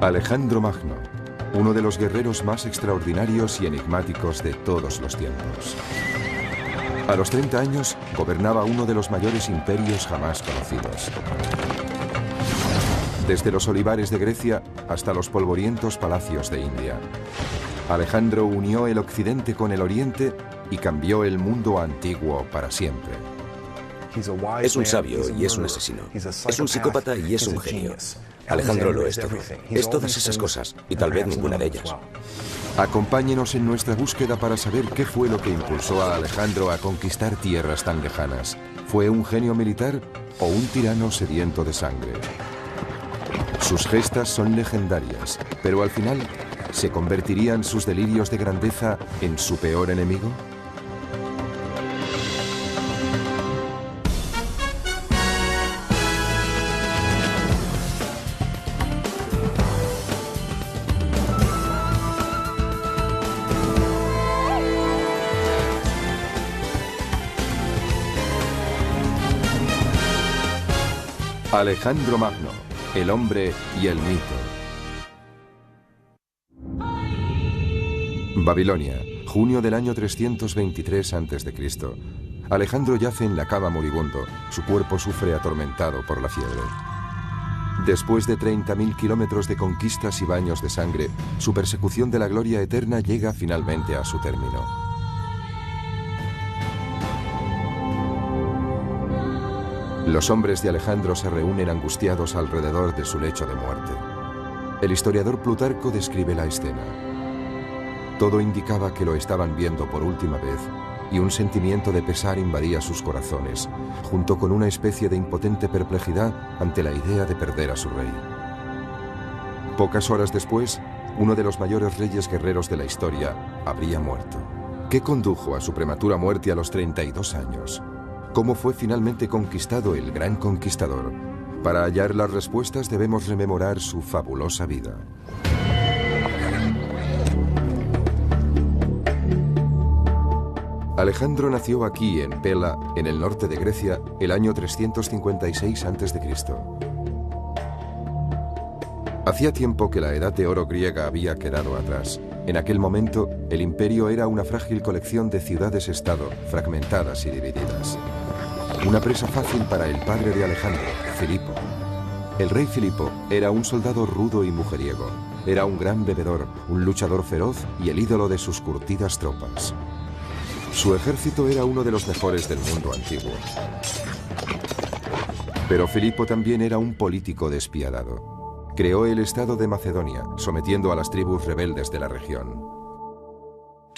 Alejandro Magno, uno de los guerreros más extraordinarios y enigmáticos de todos los tiempos. A los 30 años, gobernaba uno de los mayores imperios jamás conocidos. Desde los olivares de Grecia hasta los polvorientos palacios de India. Alejandro unió el occidente con el oriente y cambió el mundo antiguo para siempre. Es un sabio y es un asesino. Es un psicópata y es un genio. Alejandro lo es todo. Es todas esas cosas, y tal vez ninguna de ellas. Acompáñenos en nuestra búsqueda para saber qué fue lo que impulsó a Alejandro a conquistar tierras tan lejanas. ¿Fue un genio militar o un tirano sediento de sangre? Sus gestas son legendarias, pero al final, ¿se convertirían sus delirios de grandeza en su peor enemigo? Alejandro Magno, el hombre y el mito. Babilonia, junio del año 323 a.C. Alejandro yace en la cama moribundo. Su cuerpo sufre atormentado por la fiebre. Después de 30.000 kilómetros de conquistas y baños de sangre, su persecución de la gloria eterna llega finalmente a su término. Los hombres de Alejandro se reúnen angustiados alrededor de su lecho de muerte. El historiador Plutarco describe la escena. Todo indicaba que lo estaban viendo por última vez, y un sentimiento de pesar invadía sus corazones, junto con una especie de impotente perplejidad ante la idea de perder a su rey. Pocas horas después, uno de los mayores reyes guerreros de la historia habría muerto. ¿Qué condujo a su prematura muerte a los 32 años? ¿Cómo fue finalmente conquistado el gran conquistador? Para hallar las respuestas debemos rememorar su fabulosa vida. Alejandro nació aquí, en Pela, en el norte de Grecia, el año 356 a.C. Hacía tiempo que la edad de oro griega había quedado atrás. En aquel momento, el imperio era una frágil colección de ciudades-estado, fragmentadas y divididas. Una presa fácil para el padre de Alejandro, Filipo. El rey Filipo era un soldado rudo y mujeriego. Era un gran bebedor, un luchador feroz y el ídolo de sus curtidas tropas. Su ejército era uno de los mejores del mundo antiguo. Pero Filipo también era un político despiadado. Creó el estado de Macedonia, sometiendo a las tribus rebeldes de la región.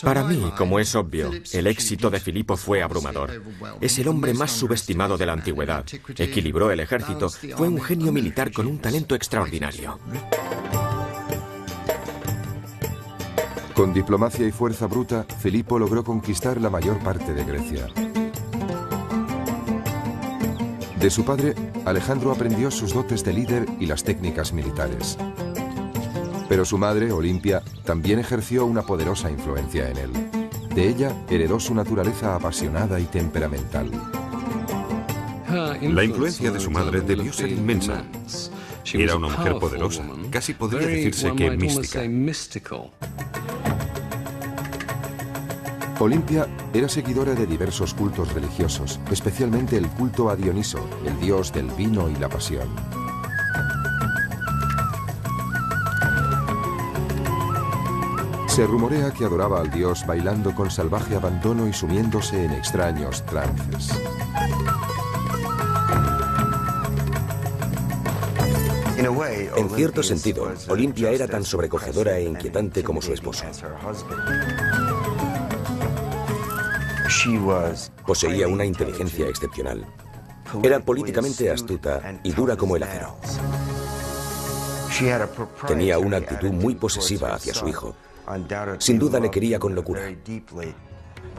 Para mí, como es obvio, el éxito de Filipo fue abrumador. Es el hombre más subestimado de la antigüedad. Equilibró el ejército, fue un genio militar con un talento extraordinario. Con diplomacia y fuerza bruta, Filipo logró conquistar la mayor parte de Grecia. De su padre, Alejandro aprendió sus dotes de líder y las técnicas militares. Pero su madre, Olimpia, también ejerció una poderosa influencia en él. De ella heredó su naturaleza apasionada y temperamental. La influencia de su madre debió ser inmensa. Era una mujer poderosa, casi podría decirse que mística. Olimpia era seguidora de diversos cultos religiosos, especialmente el culto a Dioniso, el dios del vino y la pasión. Se rumorea que adoraba al dios bailando con salvaje abandono y sumiéndose en extraños trances. En cierto sentido, Olimpia era tan sobrecogedora e inquietante como su esposo. Poseía una inteligencia excepcional. Era políticamente astuta y dura como el acero. Tenía una actitud muy posesiva hacia su hijo. Sin duda le quería con locura,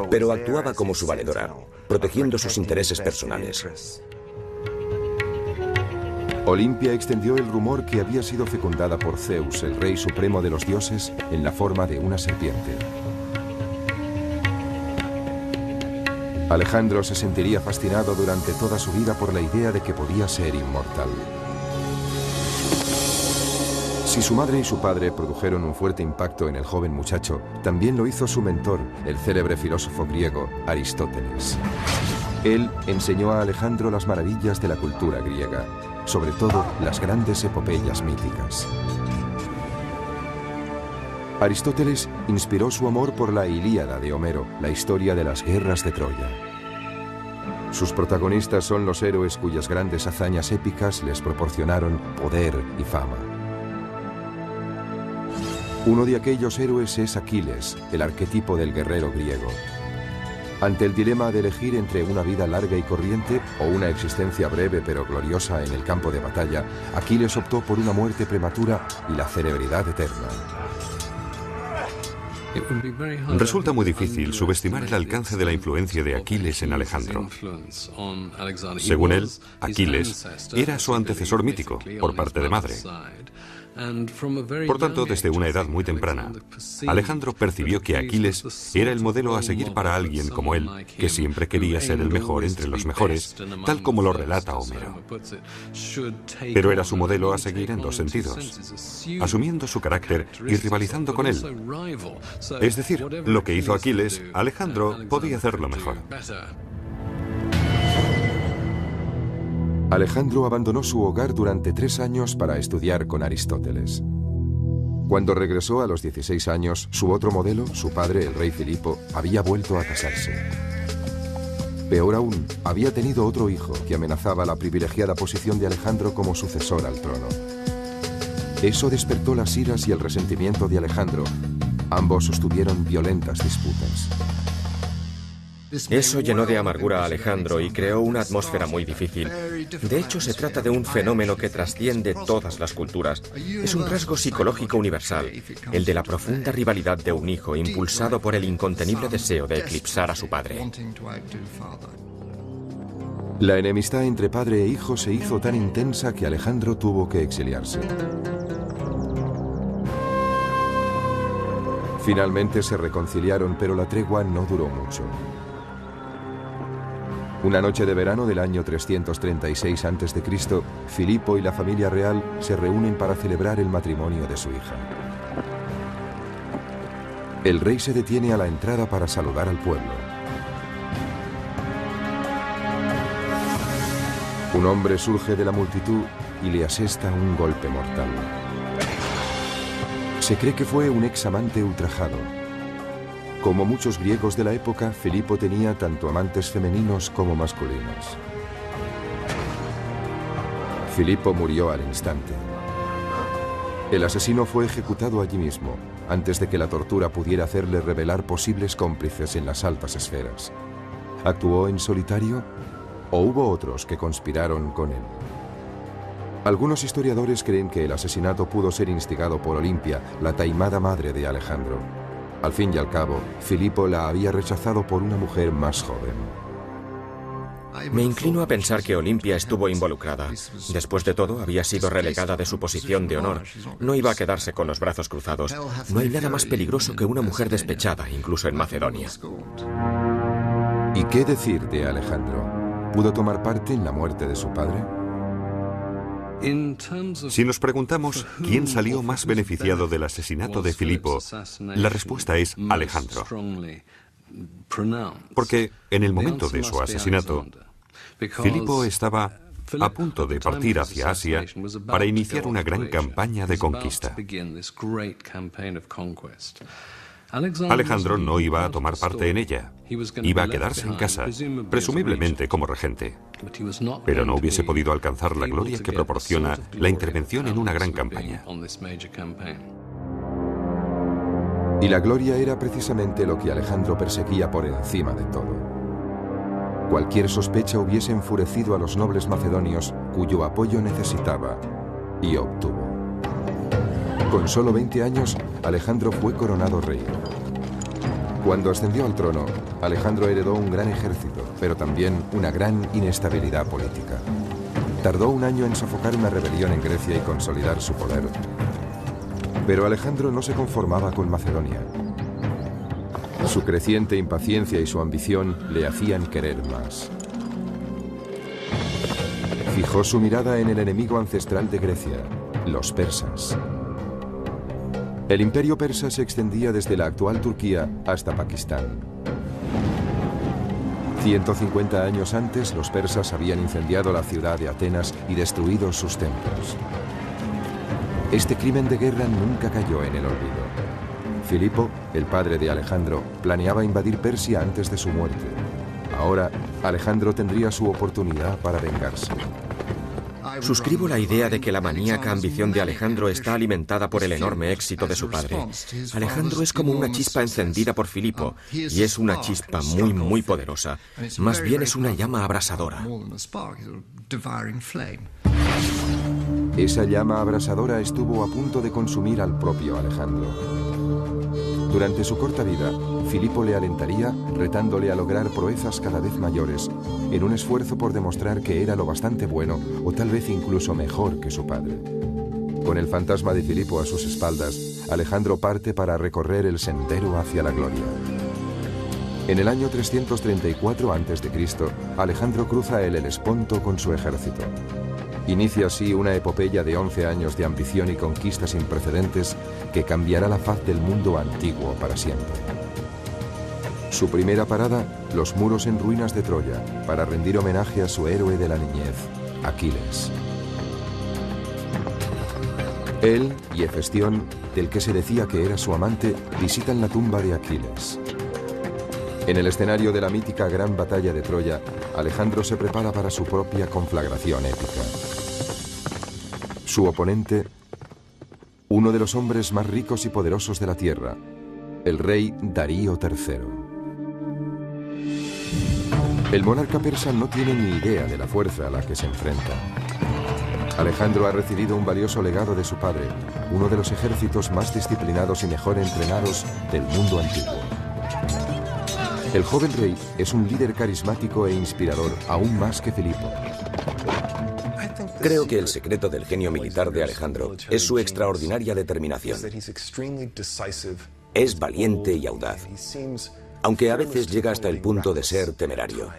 pero actuaba como su valedora, protegiendo sus intereses personales. Olimpia extendió el rumor que había sido fecundada por Zeus, el rey supremo de los dioses, en la forma de una serpiente. Alejandro se sentiría fascinado durante toda su vida por la idea de que podía ser inmortal. Si su madre y su padre produjeron un fuerte impacto en el joven muchacho, también lo hizo su mentor, el célebre filósofo griego Aristóteles. Él enseñó a Alejandro las maravillas de la cultura griega, sobre todo las grandes epopeyas míticas. Aristóteles inspiró su amor por la Ilíada de Homero, la historia de las guerras de Troya. Sus protagonistas son los héroes cuyas grandes hazañas épicas les proporcionaron poder y fama. Uno de aquellos héroes es Aquiles, el arquetipo del guerrero griego. Ante el dilema de elegir entre una vida larga y corriente o una existencia breve pero gloriosa en el campo de batalla, Aquiles optó por una muerte prematura y la celebridad eterna. Resulta muy difícil subestimar el alcance de la influencia de Aquiles en Alejandro. Según él, Aquiles era su antecesor mítico, por parte de madre. Por tanto, desde una edad muy temprana, Alejandro percibió que Aquiles era el modelo a seguir para alguien como él, que siempre quería ser el mejor entre los mejores, tal como lo relata Homero. Pero era su modelo a seguir en dos sentidos, asumiendo su carácter y rivalizando con él. Es decir, lo que hizo Aquiles, Alejandro podía hacerlo mejor. Alejandro abandonó su hogar durante 3 años para estudiar con Aristóteles. Cuando regresó a los 16 años, su otro modelo, su padre, el rey Filipo, había vuelto a casarse. Peor aún, había tenido otro hijo que amenazaba la privilegiada posición de Alejandro como sucesor al trono. Eso despertó las iras y el resentimiento de Alejandro. Ambos sostuvieron violentas disputas. Eso llenó de amargura a Alejandro y creó una atmósfera muy difícil. De hecho, se trata de un fenómeno que trasciende todas las culturas. Es un rasgo psicológico universal, el de la profunda rivalidad de un hijo impulsado por el incontenible deseo de eclipsar a su padre. La enemistad entre padre e hijo se hizo tan intensa que Alejandro tuvo que exiliarse. Finalmente se reconciliaron, pero la tregua no duró mucho. Una noche de verano del año 336 a.C., Filipo y la familia real se reúnen para celebrar el matrimonio de su hija. El rey se detiene a la entrada para saludar al pueblo. Un hombre surge de la multitud y le asesta un golpe mortal. Se cree que fue un examante ultrajado. Como muchos griegos de la época, Filipo tenía tanto amantes femeninos como masculinos. Filipo murió al instante. El asesino fue ejecutado allí mismo, antes de que la tortura pudiera hacerle revelar posibles cómplices en las altas esferas. ¿Actuó en solitario o hubo otros que conspiraron con él? Algunos historiadores creen que el asesinato pudo ser instigado por Olimpia, la taimada madre de Alejandro. Al fin y al cabo, Filipo la había rechazado por una mujer más joven. Me inclino a pensar que Olimpia estuvo involucrada. Después de todo, había sido relegada de su posición de honor. No iba a quedarse con los brazos cruzados. No hay nada más peligroso que una mujer despechada, incluso en Macedonia. ¿Y qué decir de Alejandro? ¿Pudo tomar parte en la muerte de su padre? Si nos preguntamos quién salió más beneficiado del asesinato de Filipo, la respuesta es Alejandro. Porque en el momento de su asesinato, Filipo estaba a punto de partir hacia Asia para iniciar una gran campaña de conquista. Alejandro no iba a tomar parte en ella. Iba a quedarse en casa, presumiblemente como regente. Pero no hubiese podido alcanzar la gloria que proporciona la intervención en una gran campaña. Y la gloria era precisamente lo que Alejandro perseguía por encima de todo. Cualquier sospecha hubiese enfurecido a los nobles macedonios cuyo apoyo necesitaba, y obtuvo. Con solo 20 años, Alejandro fue coronado rey. Cuando ascendió al trono, Alejandro heredó un gran ejército, pero también una gran inestabilidad política. Tardó un año en sofocar una rebelión en Grecia y consolidar su poder. Pero Alejandro no se conformaba con Macedonia. Su creciente impaciencia y su ambición le hacían querer más. Fijó su mirada en el enemigo ancestral de Grecia, los persas. El imperio persa se extendía desde la actual Turquía hasta Pakistán. 150 años antes, los persas habían incendiado la ciudad de Atenas y destruido sus templos. Este crimen de guerra nunca cayó en el olvido. Filipo, el padre de Alejandro, planeaba invadir Persia antes de su muerte. Ahora, Alejandro tendría su oportunidad para vengarse. Suscribo la idea de que la maníaca ambición de Alejandro está alimentada por el enorme éxito de su padre. Alejandro es como una chispa encendida por Filipo, y es una chispa muy, muy poderosa. Más bien es una llama abrasadora. Esa llama abrasadora estuvo a punto de consumir al propio Alejandro. Durante su corta vida, Filipo le alentaría, retándole a lograr proezas cada vez mayores, en un esfuerzo por demostrar que era lo bastante bueno o tal vez incluso mejor que su padre. Con el fantasma de Filipo a sus espaldas, Alejandro parte para recorrer el sendero hacia la gloria. En el año 334 a.C., Alejandro cruza el Helesponto con su ejército. Inicia así una epopeya de 11 años de ambición y conquista sin precedentes que cambiará la faz del mundo antiguo para siempre. Su primera parada, los muros en ruinas de Troya, para rendir homenaje a su héroe de la niñez, Aquiles. Él y Hefestión, del que se decía que era su amante, visitan la tumba de Aquiles. En el escenario de la mítica Gran Batalla de Troya, Alejandro se prepara para su propia conflagración épica. Su oponente, uno de los hombres más ricos y poderosos de la tierra, el rey Darío III. El monarca persa no tiene ni idea de la fuerza a la que se enfrenta. Alejandro ha recibido un valioso legado de su padre, uno de los ejércitos más disciplinados y mejor entrenados del mundo antiguo. El joven rey es un líder carismático e inspirador, aún más que Filipo. Creo que el secreto del genio militar de Alejandro es su extraordinaria determinación. Es valiente y audaz, aunque a veces llega hasta el punto de ser temerario.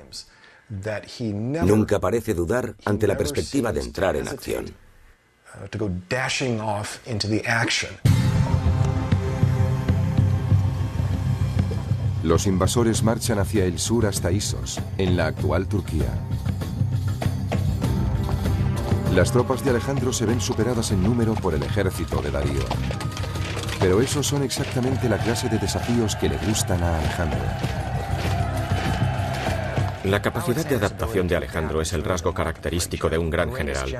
Nunca parece dudar ante la perspectiva de entrar en acción. Los invasores marchan hacia el sur hasta Isos, en la actual Turquía. Las tropas de Alejandro se ven superadas en número por el ejército de Darío. Pero esos son exactamente la clase de desafíos que le gustan a Alejandro. La capacidad de adaptación de Alejandro es el rasgo característico de un gran general.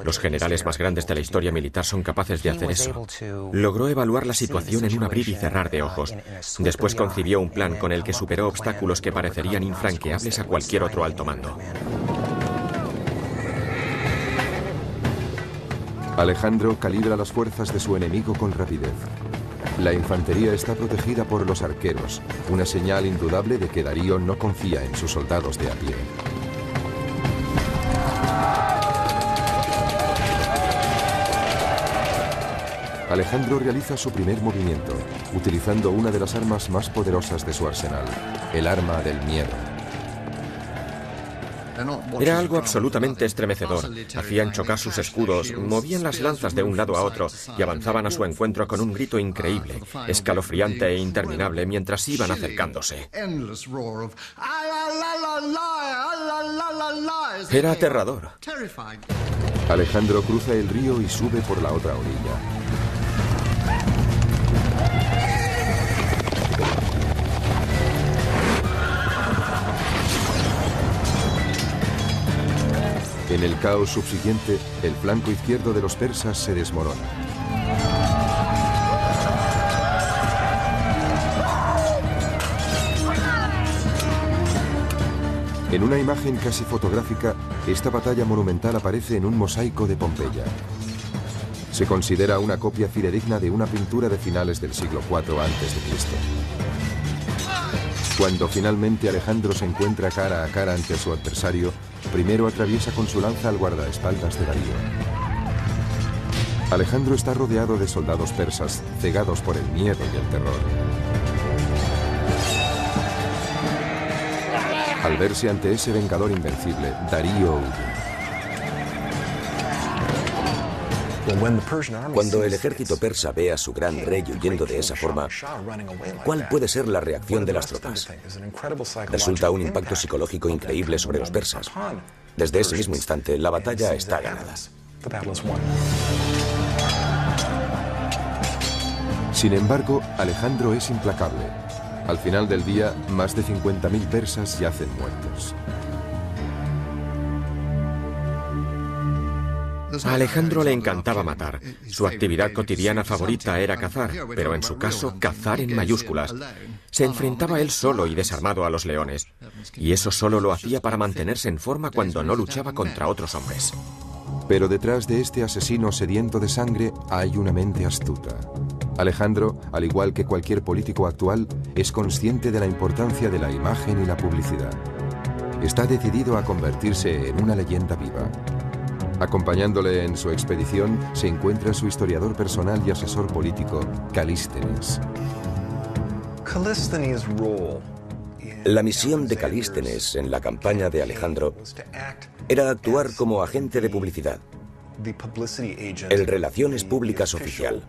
Los generales más grandes de la historia militar son capaces de hacer eso. Logró evaluar la situación en un abrir y cerrar de ojos. Después concibió un plan con el que superó obstáculos que parecerían infranqueables a cualquier otro alto mando. Alejandro calibra las fuerzas de su enemigo con rapidez. La infantería está protegida por los arqueros, una señal indudable de que Darío no confía en sus soldados de a pie. Alejandro realiza su primer movimiento, utilizando una de las armas más poderosas de su arsenal, el arma del miedo. Era algo absolutamente estremecedor. Hacían chocar sus escudos, movían las lanzas de un lado a otro y avanzaban a su encuentro con un grito increíble, escalofriante e interminable mientras iban acercándose. Era aterrador. Alejandro cruza el río y sube por la otra orilla. En el caos subsiguiente, el flanco izquierdo de los persas se desmorona. En una imagen casi fotográfica, esta batalla monumental aparece en un mosaico de Pompeya. Se considera una copia fidedigna de una pintura de finales del siglo IV a.C. Cuando finalmente Alejandro se encuentra cara a cara ante su adversario, primero atraviesa con su lanza al guardaespaldas de Darío. Alejandro está rodeado de soldados persas, cegados por el miedo y el terror. Al verse ante ese vengador invencible, Darío huye. Cuando el ejército persa ve a su gran rey huyendo de esa forma, ¿cuál puede ser la reacción de las tropas? Resulta un impacto psicológico increíble sobre los persas. Desde ese mismo instante, la batalla está ganada. Sin embargo, Alejandro es implacable. Al final del día, más de 50.000 persas yacen muertos. A Alejandro le encantaba matar. Su actividad cotidiana favorita era cazar, pero en su caso, cazar en mayúsculas. Se enfrentaba él solo y desarmado a los leones. Y eso solo lo hacía para mantenerse en forma cuando no luchaba contra otros hombres. Pero detrás de este asesino sediento de sangre hay una mente astuta. Alejandro, al igual que cualquier político actual, es consciente de la importancia de la imagen y la publicidad. Está decidido a convertirse en una leyenda viva. Acompañándole en su expedición se encuentra su historiador personal y asesor político, Calístenes. La misión de Calístenes en la campaña de Alejandro era actuar como agente de publicidad, el Relaciones Públicas oficial.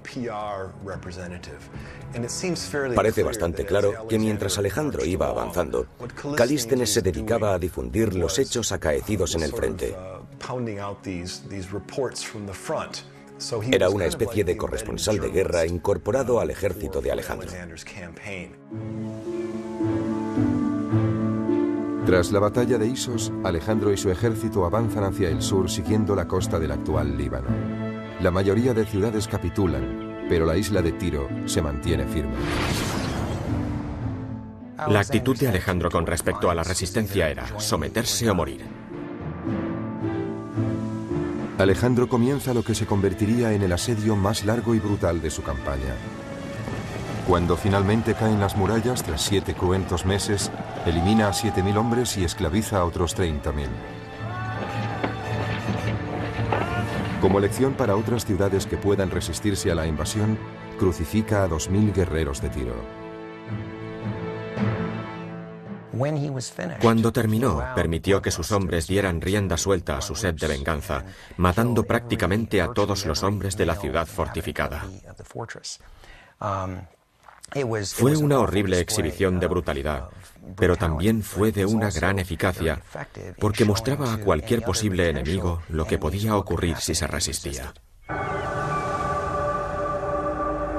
Parece bastante claro que mientras Alejandro iba avanzando, Calístenes se dedicaba a difundir los hechos acaecidos en el frente. Era una especie de corresponsal de guerra incorporado al ejército de Alejandro. Tras la batalla de Isos, Alejandro y su ejército avanzan hacia el sur siguiendo la costa del actual Líbano. La mayoría de ciudades capitulan, pero la isla de Tiro se mantiene firme. La actitud de Alejandro con respecto a la resistencia era someterse o morir. Alejandro comienza lo que se convertiría en el asedio más largo y brutal de su campaña. Cuando finalmente caen las murallas, tras 7 cruentos meses, elimina a 7.000 hombres y esclaviza a otros 30.000. Como lección para otras ciudades que puedan resistirse a la invasión, crucifica a 2.000 guerreros de Tiro. Cuando terminó, permitió que sus hombres dieran rienda suelta a su sed de venganza, matando prácticamente a todos los hombres de la ciudad fortificada. Fue una horrible exhibición de brutalidad, pero también fue de una gran eficacia, porque mostraba a cualquier posible enemigo lo que podía ocurrir si se resistía.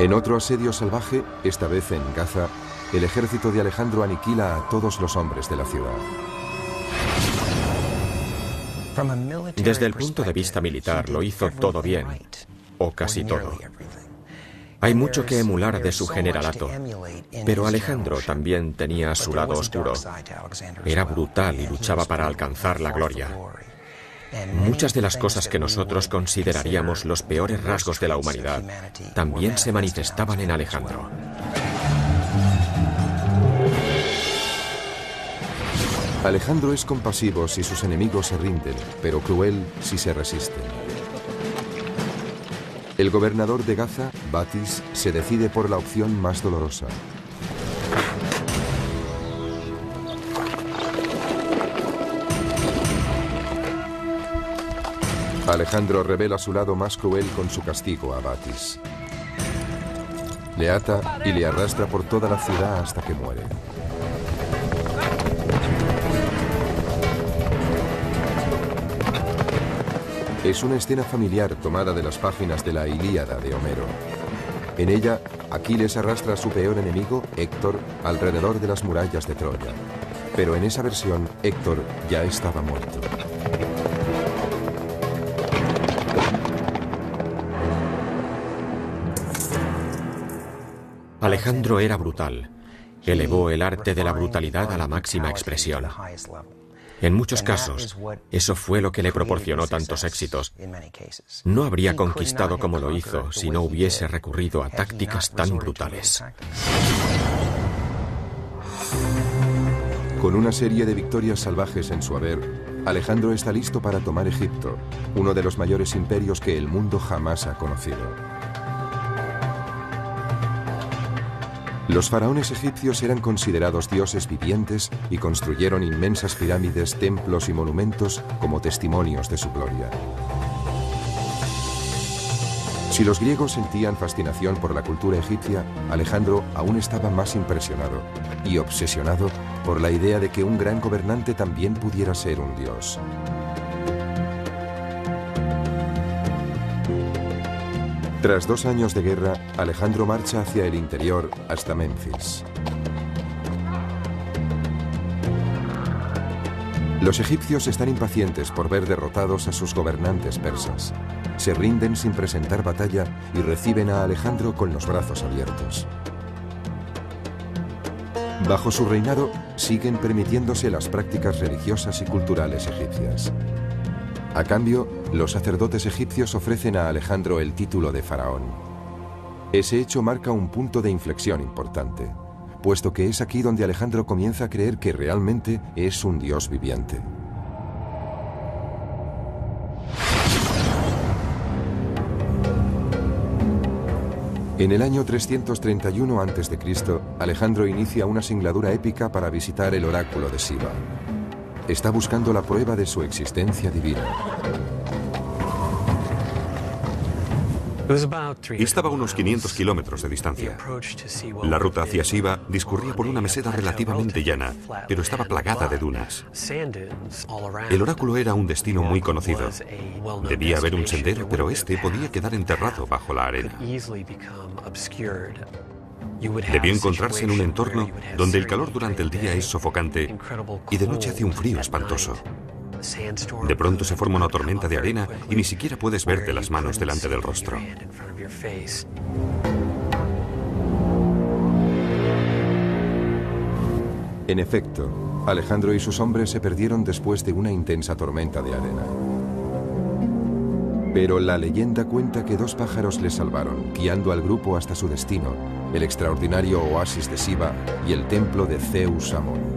En otro asedio salvaje, esta vez en Gaza, el ejército de Alejandro aniquila a todos los hombres de la ciudad. Desde el punto de vista militar, lo hizo todo bien, o casi todo. Hay mucho que emular de su generalato, pero Alejandro también tenía su lado oscuro. Era brutal y luchaba para alcanzar la gloria. Muchas de las cosas que nosotros consideraríamos los peores rasgos de la humanidad también se manifestaban en Alejandro. Alejandro es compasivo si sus enemigos se rinden, pero cruel si se resisten. El gobernador de Gaza, Batis, se decide por la opción más dolorosa. Alejandro revela su lado más cruel con su castigo a Batis. Le ata y le arrastra por toda la ciudad hasta que muere. Es una escena familiar tomada de las páginas de la Ilíada de Homero. En ella, Aquiles arrastra a su peor enemigo, Héctor, alrededor de las murallas de Troya. Pero en esa versión, Héctor ya estaba muerto. Alejandro era brutal. Elevó el arte de la brutalidad a la máxima expresión. En muchos casos, eso fue lo que le proporcionó tantos éxitos. No habría conquistado como lo hizo si no hubiese recurrido a tácticas tan brutales. Con una serie de victorias salvajes en su haber, Alejandro está listo para tomar Egipto, uno de los mayores imperios que el mundo jamás ha conocido. Los faraones egipcios eran considerados dioses vivientes y construyeron inmensas pirámides, templos y monumentos como testimonios de su gloria. Si los griegos sentían fascinación por la cultura egipcia, Alejandro aún estaba más impresionado y obsesionado por la idea de que un gran gobernante también pudiera ser un dios. Tras 2 años de guerra, Alejandro marcha hacia el interior hasta Menfis. Los egipcios están impacientes por ver derrotados a sus gobernantes persas. Se rinden sin presentar batalla y reciben a Alejandro con los brazos abiertos. Bajo su reinado, siguen permitiéndose las prácticas religiosas y culturales egipcias. A cambio, los sacerdotes egipcios ofrecen a Alejandro el título de faraón. Ese hecho marca un punto de inflexión importante, puesto que es aquí donde Alejandro comienza a creer que realmente es un dios viviente. En el año 331 a.C., Alejandro inicia una singladura épica para visitar el oráculo de Siva. Está buscando la prueba de su existencia divina. Estaba a unos 500 kilómetros de distancia. La ruta hacia Siva discurría por una meseta relativamente llana, pero estaba plagada de dunas. El oráculo era un destino muy conocido. Debía haber un sendero, pero este podía quedar enterrado bajo la arena. Debió encontrarse en un entorno donde el calor durante el día es sofocante y de noche hace un frío espantoso. De pronto se forma una tormenta de arena y ni siquiera puedes verte las manos delante del rostro. En efecto, Alejandro y sus hombres se perdieron después de una intensa tormenta de arena. Pero la leyenda cuenta que 2 pájaros les salvaron, guiando al grupo hasta su destino, el extraordinario oasis de Siva y el templo de Zeus Amón.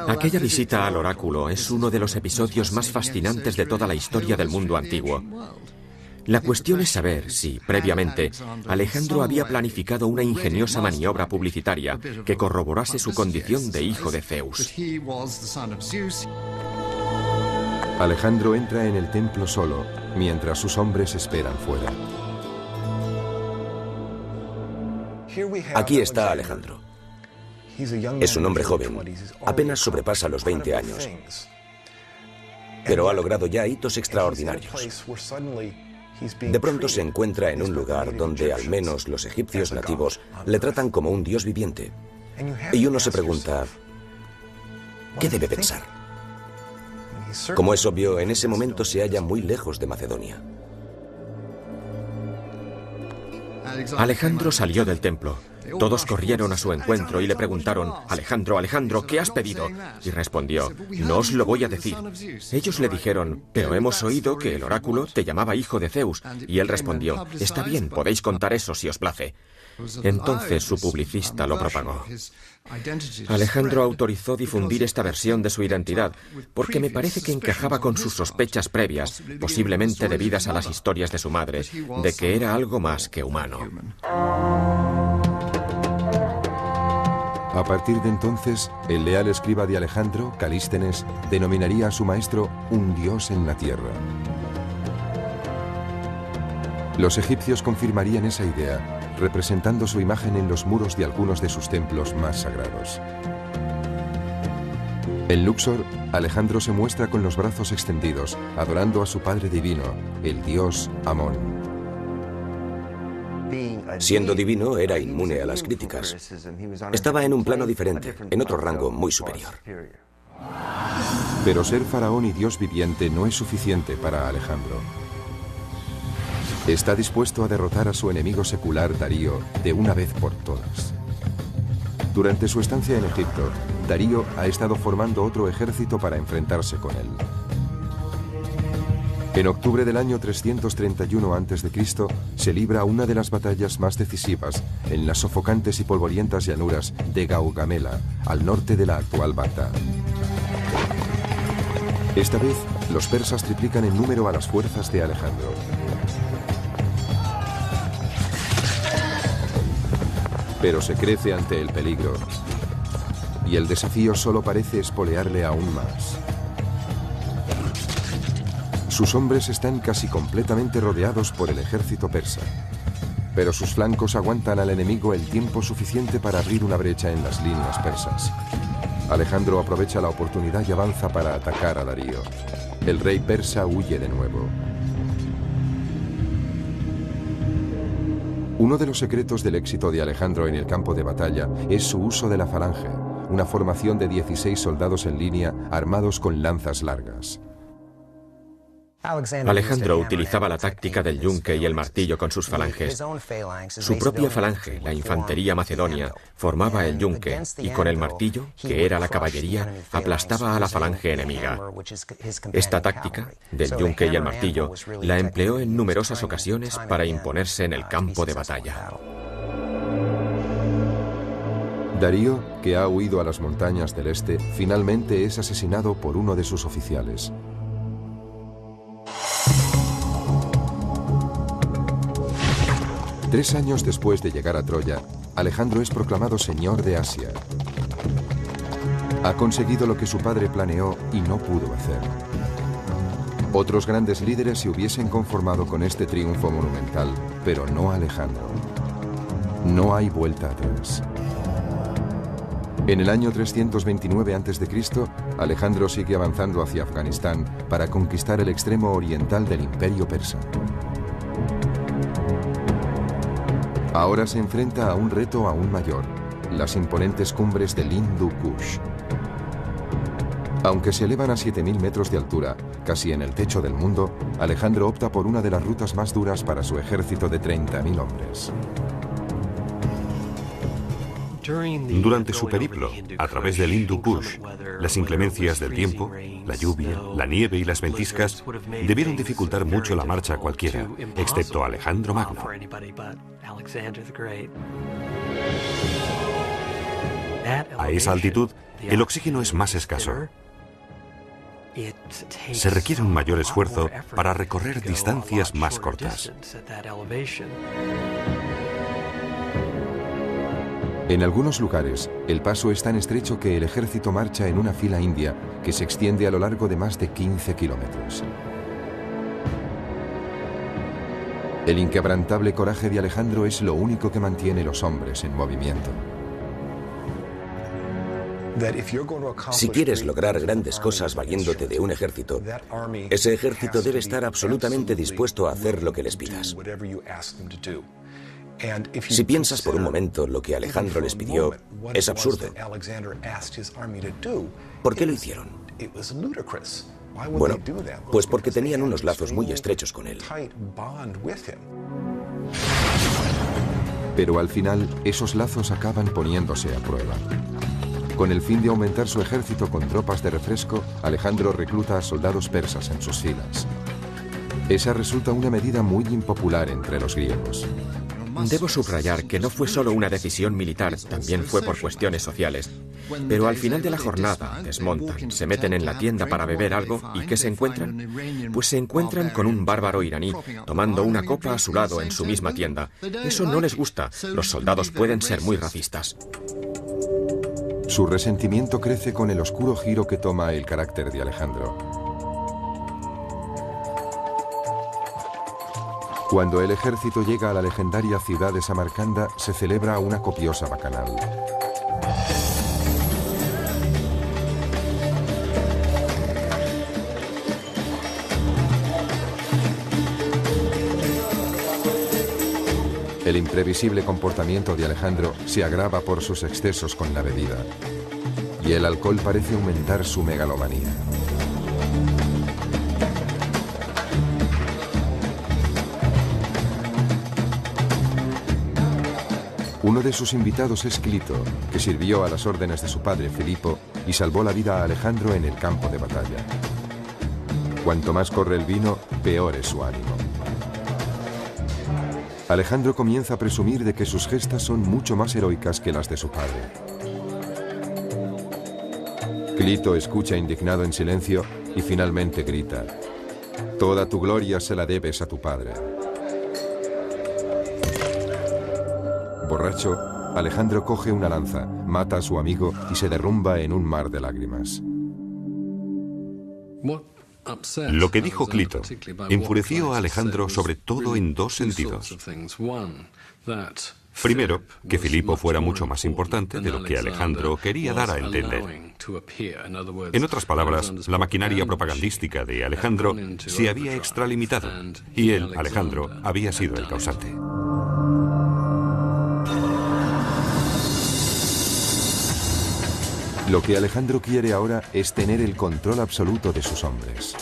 Aquella visita al oráculo es uno de los episodios más fascinantes de toda la historia del mundo antiguo. La cuestión es saber si, previamente, Alejandro había planificado una ingeniosa maniobra publicitaria que corroborase su condición de hijo de Zeus. Alejandro entra en el templo solo, mientras sus hombres esperan fuera. Aquí está Alejandro. Es un hombre joven, apenas sobrepasa los 20 años, pero ha logrado ya hitos extraordinarios. De pronto se encuentra en un lugar donde al menos los egipcios nativos le tratan como un dios viviente. Y uno se pregunta, ¿qué debe pensar? Como es obvio, en ese momento se halla muy lejos de Macedonia. Alejandro salió del templo. Todos corrieron a su encuentro y le preguntaron, Alejandro, Alejandro, ¿qué has pedido? Y respondió, no os lo voy a decir. Ellos le dijeron, pero hemos oído que el oráculo te llamaba hijo de Zeus. Y él respondió, está bien, podéis contar eso si os place. Entonces su publicista lo propagó. Alejandro autorizó difundir esta versión de su identidad porque me parece que encajaba con sus sospechas previas, posiblemente debidas a las historias de su madre, de que era algo más que humano. A partir de entonces, el leal escriba de Alejandro, Calístenes, denominaría a su maestro un dios en la tierra. Los egipcios confirmarían esa idea, representando su imagen en los muros de algunos de sus templos más sagrados. En Luxor, Alejandro se muestra con los brazos extendidos, adorando a su padre divino, el dios Amón. Siendo divino, era inmune a las críticas. Estaba en un plano diferente, en otro rango muy superior. Pero ser faraón y dios viviente no es suficiente para Alejandro. Está dispuesto a derrotar a su enemigo secular Darío de una vez por todas. Durante su estancia en Egipto, Darío ha estado formando otro ejército para enfrentarse con él. En octubre del año 331 a.C. se libra una de las batallas más decisivas en las sofocantes y polvorientas llanuras de Gaugamela, al norte de la actual Bagdad. Esta vez, los persas triplican en número a las fuerzas de Alejandro. Pero se crece ante el peligro, y el desafío solo parece espolearle aún más. Sus hombres están casi completamente rodeados por el ejército persa, pero sus flancos aguantan al enemigo el tiempo suficiente para abrir una brecha en las líneas persas. Alejandro aprovecha la oportunidad y avanza para atacar a Darío. El rey persa huye de nuevo. Uno de los secretos del éxito de Alejandro en el campo de batalla es su uso de la falange, una formación de 16 soldados en línea armados con lanzas largas. Alejandro utilizaba la táctica del yunque y el martillo con sus falanges. Su propia falange, la infantería macedonia, formaba el yunque y con el martillo, que era la caballería, aplastaba a la falange enemiga. Esta táctica, del yunque y el martillo, la empleó en numerosas ocasiones para imponerse en el campo de batalla. Darío, que ha huido a las montañas del este, finalmente es asesinado por uno de sus oficiales. Tres años después de llegar a Troya, Alejandro es proclamado señor de Asia. Ha conseguido lo que su padre planeó y no pudo hacer. Otros grandes líderes se hubiesen conformado con este triunfo monumental, pero no Alejandro. No hay vuelta atrás. En el año 329 a.C., Alejandro sigue avanzando hacia Afganistán para conquistar el extremo oriental del imperio persa. Ahora se enfrenta a un reto aún mayor, las imponentes cumbres del Hindu Kush. Aunque se elevan a 7.000 metros de altura, casi en el techo del mundo, Alejandro opta por una de las rutas más duras para su ejército de 30.000 hombres. Durante su periplo, a través del Hindu Kush, las inclemencias del tiempo, la lluvia, la nieve y las ventiscas debieron dificultar mucho la marcha a cualquiera, excepto a Alejandro Magno. A esa altitud, el oxígeno es más escaso. Se requiere un mayor esfuerzo para recorrer distancias más cortas. En algunos lugares, el paso es tan estrecho que el ejército marcha en una fila india que se extiende a lo largo de más de 15 kilómetros. El inquebrantable coraje de Alejandro es lo único que mantiene los hombres en movimiento. Si quieres lograr grandes cosas valiéndote de un ejército, ese ejército debe estar absolutamente dispuesto a hacer lo que les pidas. Si piensas por un momento lo que Alejandro les pidió, es absurdo. ¿Por qué lo hicieron? Bueno, pues porque tenían unos lazos muy estrechos con él. Pero al final, esos lazos acaban poniéndose a prueba. Con el fin de aumentar su ejército con tropas de refresco, Alejandro recluta a soldados persas en sus filas. Esa resulta una medida muy impopular entre los griegos. Debo subrayar que no fue solo una decisión militar, también fue por cuestiones sociales. Pero al final de la jornada desmontan, se meten en la tienda para beber algo y ¿qué se encuentran? Pues se encuentran con un bárbaro iraní tomando una copa a su lado en su misma tienda. Eso no les gusta, los soldados pueden ser muy racistas. Su resentimiento crece con el oscuro giro que toma el carácter de Alejandro. Cuando el ejército llega a la legendaria ciudad de Samarcanda, se celebra una copiosa bacanal. El imprevisible comportamiento de Alejandro se agrava por sus excesos con la bebida, y el alcohol parece aumentar su megalomanía. Uno de sus invitados es Clito, que sirvió a las órdenes de su padre Filipo y salvó la vida a Alejandro en el campo de batalla. Cuanto más corre el vino, peor es su ánimo. Alejandro comienza a presumir de que sus gestas son mucho más heroicas que las de su padre. Clito escucha indignado en silencio y finalmente grita: «Toda tu gloria se la debes a tu padre». Borracho, Alejandro coge una lanza, mata a su amigo y se derrumba en un mar de lágrimas. Lo que dijo Clito enfureció a Alejandro sobre todo en dos sentidos. Primero, que Filipo fuera mucho más importante de lo que Alejandro quería dar a entender. En otras palabras, la maquinaria propagandística de Alejandro se había extralimitado y él, Alejandro, había sido el causante. Lo que Alejandro quiere ahora es tener el control absoluto de sus hombres.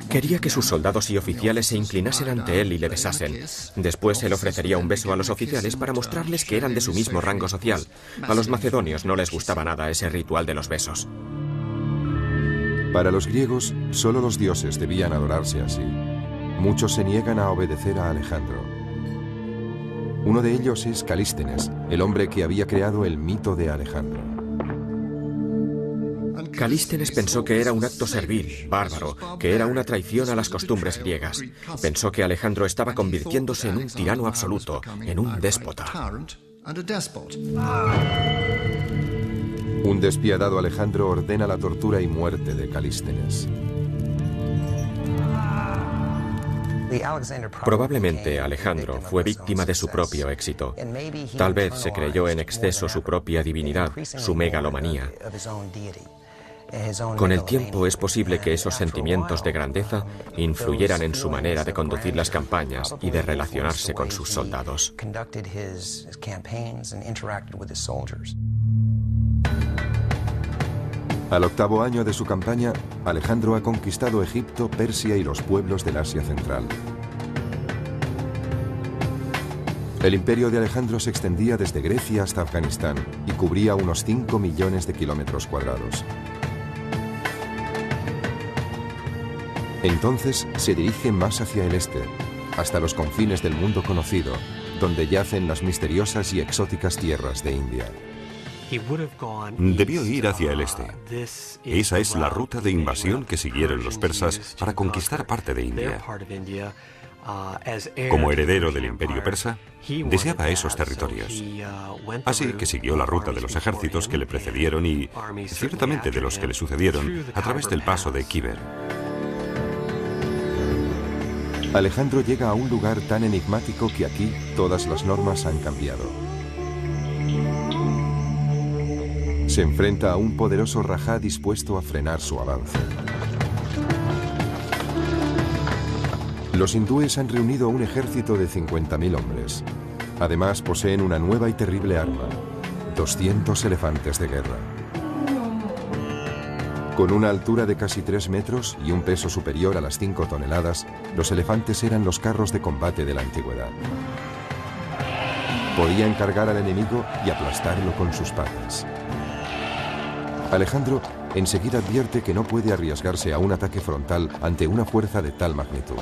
Quería que sus soldados y oficiales se inclinasen ante él y le besasen. Después él ofrecería un beso a los oficiales para mostrarles que eran de su mismo rango social. A los macedonios no les gustaba nada ese ritual de los besos. Para los griegos, solo los dioses debían adorarse así. Muchos se niegan a obedecer a Alejandro. Uno de ellos es Calístenes, el hombre que había creado el mito de Alejandro. Calístenes pensó que era un acto servil, bárbaro, que era una traición a las costumbres griegas. Pensó que Alejandro estaba convirtiéndose en un tirano absoluto, en un déspota. Un despiadado Alejandro ordena la tortura y muerte de Calístenes. Probablemente Alejandro fue víctima de su propio éxito. Tal vez se creyó en exceso su propia divinidad, su megalomanía. Con el tiempo es posible que esos sentimientos de grandeza influyeran en su manera de conducir las campañas y de relacionarse con sus soldados. Al octavo año de su campaña, Alejandro ha conquistado Egipto, Persia y los pueblos del Asia Central. El imperio de Alejandro se extendía desde Grecia hasta Afganistán y cubría unos 5 millones de kilómetros cuadrados. Entonces se dirige más hacia el este, hasta los confines del mundo conocido, donde yacen las misteriosas y exóticas tierras de India. Debió ir hacia el este. Esa es la ruta de invasión que siguieron los persas para conquistar parte de India. Como heredero del imperio persa, deseaba esos territorios. Así que siguió la ruta de los ejércitos que le precedieron y, ciertamente, de los que le sucedieron, a través del paso de Kiber. Alejandro llega a un lugar tan enigmático que aquí todas las normas han cambiado. Se enfrenta a un poderoso rajá dispuesto a frenar su avance. Los hindúes han reunido un ejército de 50.000 hombres. Además poseen una nueva y terrible arma, 200 elefantes de guerra. Con una altura de casi 3 metros y un peso superior a las 5 toneladas, los elefantes eran los carros de combate de la antigüedad. Podían cargar al enemigo y aplastarlo con sus patas. Alejandro enseguida advierte que no puede arriesgarse a un ataque frontal ante una fuerza de tal magnitud.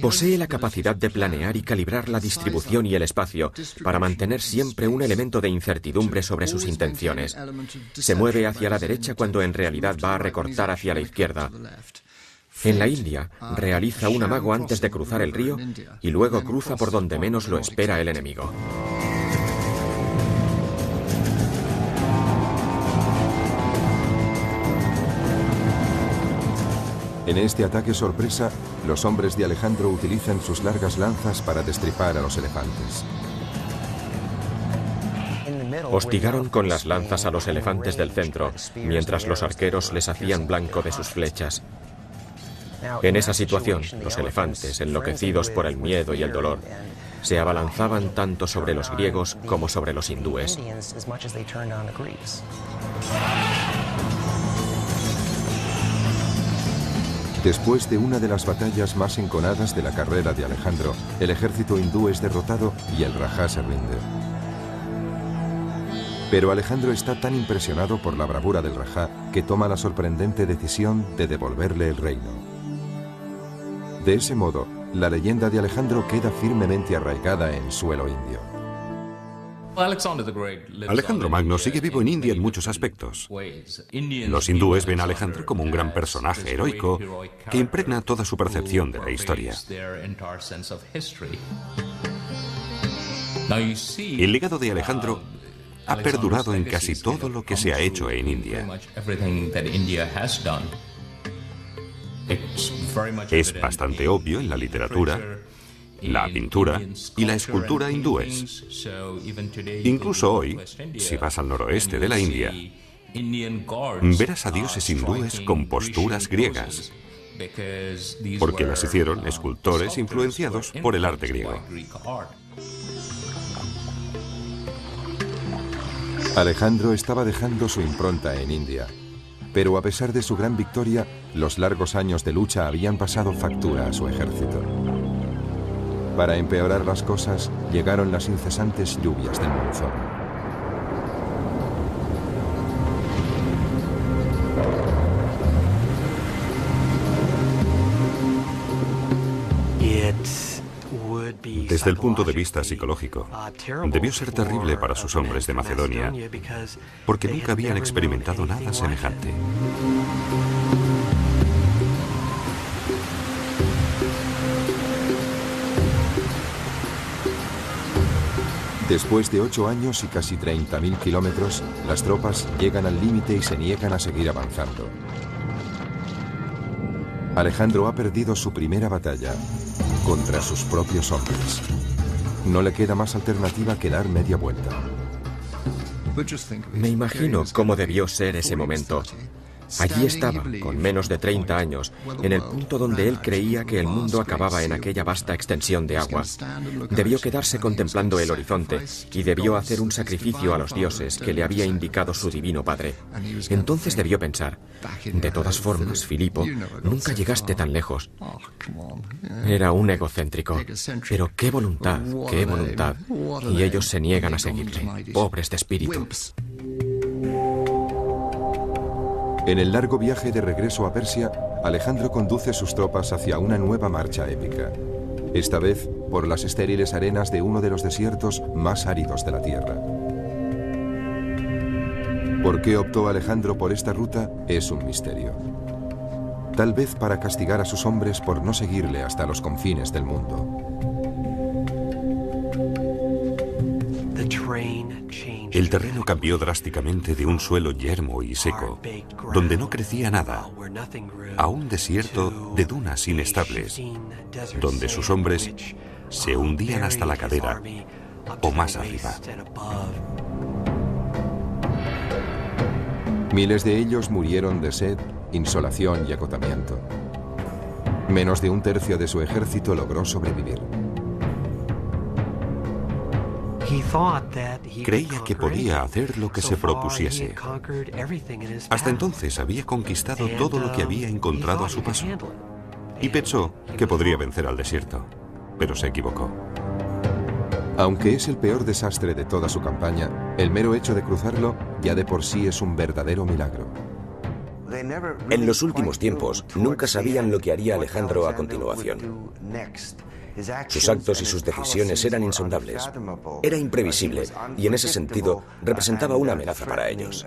Posee la capacidad de planear y calibrar la distribución y el espacio para mantener siempre un elemento de incertidumbre sobre sus intenciones. Se mueve hacia la derecha cuando en realidad va a recortar hacia la izquierda. En la India, realiza un amago antes de cruzar el río y luego cruza por donde menos lo espera el enemigo. En este ataque sorpresa, los hombres de Alejandro utilizan sus largas lanzas para destripar a los elefantes. Hostigaron con las lanzas a los elefantes del centro, mientras los arqueros les hacían blanco de sus flechas. En esa situación, los elefantes, enloquecidos por el miedo y el dolor, se abalanzaban tanto sobre los griegos como sobre los hindúes. Después de una de las batallas más enconadas de la carrera de Alejandro, el ejército hindú es derrotado y el rajá se rinde. Pero Alejandro está tan impresionado por la bravura del rajá que toma la sorprendente decisión de devolverle el reino. De ese modo, la leyenda de Alejandro queda firmemente arraigada en suelo indio. Alejandro Magno sigue vivo en India en muchos aspectos. Los hindúes ven a Alejandro como un gran personaje heroico que impregna toda su percepción de la historia. El legado de Alejandro ha perdurado en casi todo lo que se ha hecho en India. Es bastante obvio en la literatura, la pintura y la escultura hindúes. Incluso hoy, si vas al noroeste de la India, verás a dioses hindúes con posturas griegas, porque las hicieron escultores influenciados por el arte griego. Alejandro estaba dejando su impronta en India, pero a pesar de su gran victoria, los largos años de lucha habían pasado factura a su ejército. Para empeorar las cosas, llegaron las incesantes lluvias del monzón. Desde el punto de vista psicológico, debió ser terrible para sus hombres de Macedonia, porque nunca habían experimentado nada semejante. Después de 8 años y casi 30.000 kilómetros, las tropas llegan al límite y se niegan a seguir avanzando. Alejandro ha perdido su primera batalla contra sus propios hombres. No le queda más alternativa que dar media vuelta. Me imagino cómo debió ser ese momento. Allí estaba, con menos de 30 años, en el punto donde él creía que el mundo acababa en aquella vasta extensión de agua. Debió quedarse contemplando el horizonte y debió hacer un sacrificio a los dioses que le había indicado su divino padre. Entonces debió pensar, de todas formas, Filipo, nunca llegaste tan lejos. Era un egocéntrico, pero qué voluntad, y ellos se niegan a seguirle, pobres de espíritu. En el largo viaje de regreso a Persia, Alejandro conduce sus tropas hacia una nueva marcha épica. Esta vez por las estériles arenas de uno de los desiertos más áridos de la tierra. ¿Por qué optó Alejandro por esta ruta? Es un misterio. Tal vez para castigar a sus hombres por no seguirle hasta los confines del mundo. El terreno cambió drásticamente de un suelo yermo y seco, donde no crecía nada, a un desierto de dunas inestables, donde sus hombres se hundían hasta la cadera o más arriba. Miles de ellos murieron de sed, insolación y agotamiento. Menos de un tercio de su ejército logró sobrevivir. Creía que podía hacer lo que se propusiese. Hasta entonces había conquistado todo lo que había encontrado a su paso. Y pensó que podría vencer al desierto, pero se equivocó. Aunque es el peor desastre de toda su campaña, el mero hecho de cruzarlo ya de por sí es un verdadero milagro. En los últimos tiempos, nunca sabían lo que haría Alejandro a continuación. Sus actos y sus decisiones eran insondables. Era imprevisible y en ese sentido representaba una amenaza para ellos.